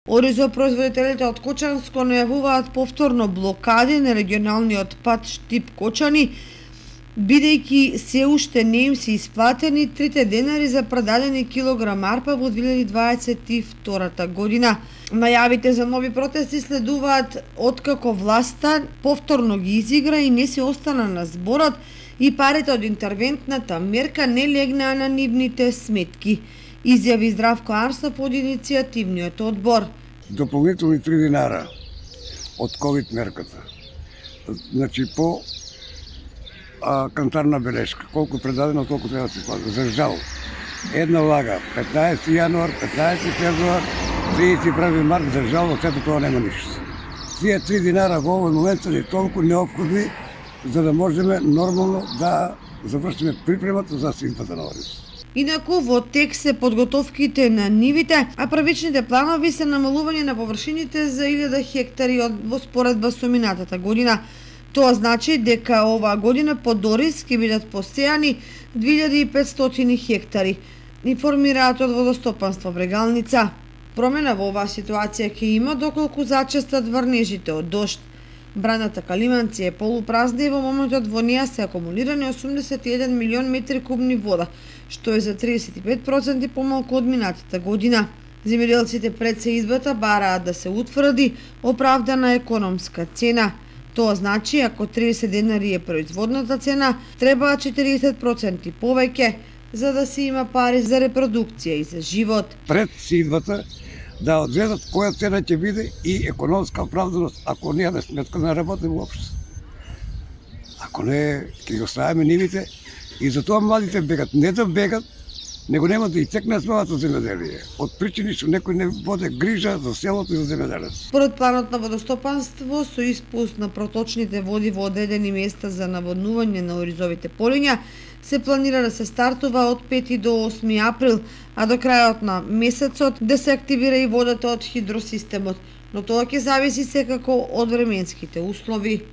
Оризопроизводителите од Кочанско најавуваат повторно блокади на регионалниот пат Штип-Кочани, бидејќи се уште не им се исплатени 3 денари за продадени килограм арпа во 2022 година. Најавите за нови протести следуваат откако власта повторно ги изигра и не се остана на зборот и парите од интервентната мерка не легнаа на нивните сметки, изјави Здравко Арсов од иницијативниот одбор. Дополнителни 3 динара од ковид мерката. Значи по кантарна белешка, колку предадено, толку треба да се плати. За жал, една влага 15 јануар, 15 февруар, 31 март, за жал, од сето тоа нема ништо. Тие 3 динара во овој момент се толку неопходни за да можеме нормално да завршиме припремата за симпата на Орис. Инаку во тек се подготовките на нивите, а првичните планови се намалување на површините за 1000 хектари во споредба со минатата година. Тоа значи дека оваа година под Орис ќе бидат посејани 2500 хектари, информираат од Водостопанство Брегалница. Промена во оваа ситуација ќе има доколку зачестат врнежите од дожд. Браната Калиманци е полупразна и во моментот во неа се акумулирани 81 милион метри кубни вода, што е за 35% помалку од минатата година. Земјоделците пред сеизбата бараат да се утврди оправдана економска цена. Тоа значи, ако 30 денари е производната цена, требаат 40% повеќе за да се има пари за репродукција и за живот. Пред сеизбата да одредат која цена ќе биде и економска оправданост, ако немаме сметка да работиме уопште. Ако не, ќе ги оставиме нивите и затоа младите бегат. Не да бегат, него нема да и текнат своето земјоделие. Од причини што некој не воде грижа за селото и за земјоделец. Според планот на водостопанство, со испуст на проточните води во одредени места за наводнување на оризовите полиња, се планира да се стартува од 5 до 8 април, а до крајот на месецот да се активира и водата од хидросистемот, но тоа ќе зависи секако од временските услови.